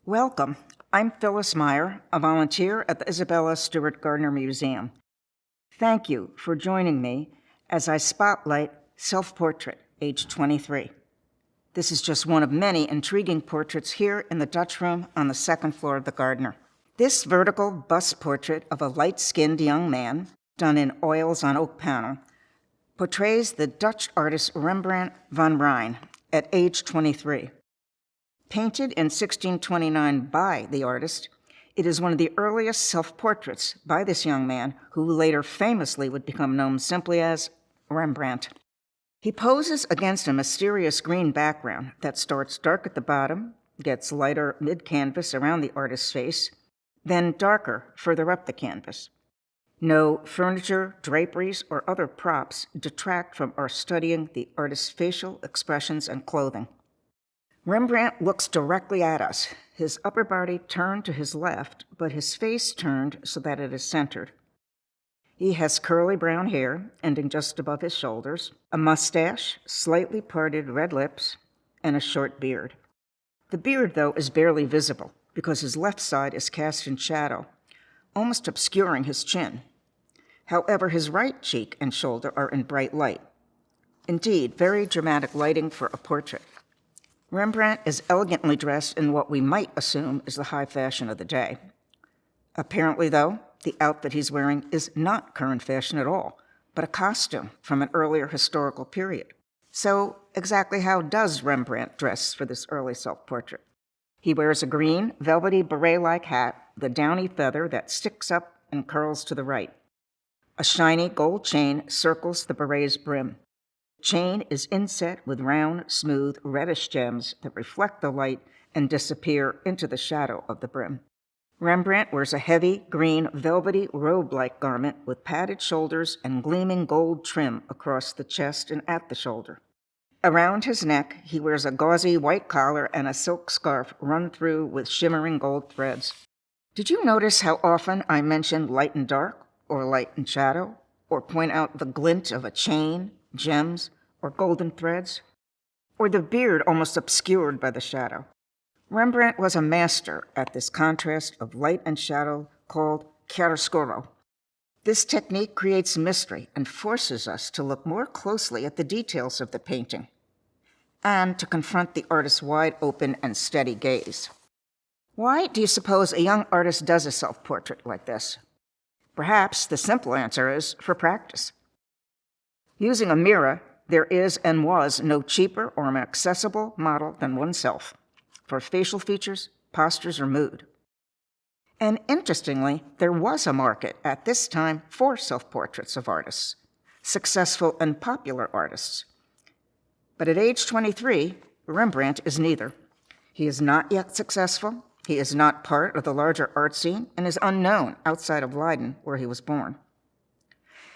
Welcome. I'm Phyllis Meyer, a volunteer at the Isabella Stewart Gardner Museum. Thank you for joining me as I spotlight Self-Portrait, age 23. This is just one of many intriguing portraits here in the Dutch room on the second floor of the Gardner. This vertical bust portrait of a light-skinned young man, done in oils on oak panel, portrays the Dutch artist Rembrandt van Rijn at age 23. Painted in 1629 by the artist, it is one of the earliest self-portraits by this young man, who later famously would become known simply as Rembrandt. He poses against a mysterious green background that starts dark at the bottom, gets lighter mid-canvas around the artist's face, then darker further up the canvas. No furniture, draperies, or other props detract from our studying the artist's facial expressions and clothing. Rembrandt looks directly at us, his upper body turned to his left, but his face turned so that it is centered. He has curly brown hair, ending just above his shoulders, a mustache, slightly parted red lips, and a short beard. The beard, though, is barely visible because his left side is cast in shadow, almost obscuring his chin. However, his right cheek and shoulder are in bright light. Indeed, very dramatic lighting for a portrait. Rembrandt is elegantly dressed in what we might assume is the high fashion of the day. Apparently, though, the outfit he's wearing is not current fashion at all, but a costume from an earlier historical period. So, exactly how does Rembrandt dress for this early self-portrait? He wears a green, velvety beret-like hat with a downy feather that sticks up and curls to the right. A shiny gold chain circles the beret's brim. The chain is inset with round, smooth, reddish gems that reflect the light and disappear into the shadow of the brim. Rembrandt wears a heavy, green, velvety robe-like garment with padded shoulders and gleaming gold trim across the chest and at the shoulder. Around his neck, he wears a gauzy white collar and a silk scarf run through with shimmering gold threads. Did you notice how often I mention light and dark, or light and shadow, or point out the glint of a chain, gems, or golden threads, or the beard almost obscured by the shadow? Rembrandt was a master at this contrast of light and shadow called chiaroscuro. This technique creates mystery and forces us to look more closely at the details of the painting and to confront the artist's wide open and steady gaze. Why do you suppose a young artist does a self-portrait like this? Perhaps the simple answer is for practice. Using a mirror, there is and was no cheaper or more accessible model than oneself for facial features, postures, or mood. And interestingly, there was a market at this time for self-portraits of artists, successful and popular artists. But at age 23, Rembrandt is neither. He is not yet successful, he is not part of the larger art scene, and is unknown outside of Leiden, where he was born.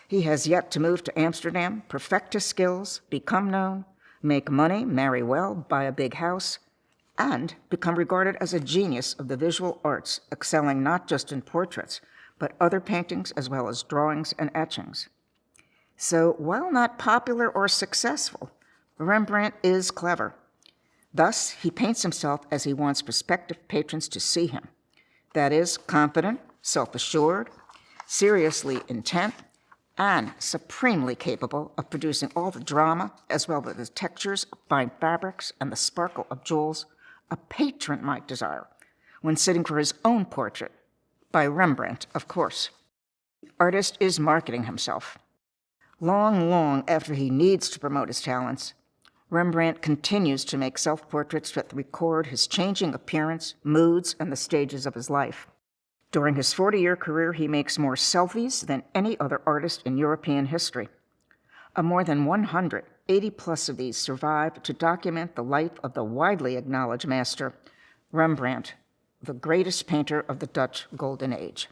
He has yet to move to Amsterdam, perfect his skills, become known, make money, marry well, buy a big house, and become regarded as a genius of the visual arts, excelling not just in portraits, but other paintings as well as drawings and etchings. So, while not popular or successful, Rembrandt is clever. Thus, he paints himself as he wants prospective patrons to see him. That is, confident, self-assured, seriously intent, and supremely capable of producing all the drama, as well as the textures of fine fabrics and the sparkle of jewels a patron might desire when sitting for his own portrait, by Rembrandt, of course. The artist is marketing himself. Long after he needs to promote his talents, Rembrandt continues to make self-portraits that record his changing appearance, moods, and the stages of his life. During his 40-year career, he makes more selfies than any other artist in European history. Of more than 100, 80-plus of these survive to document the life of the widely acknowledged master, Rembrandt, the greatest painter of the Dutch Golden Age.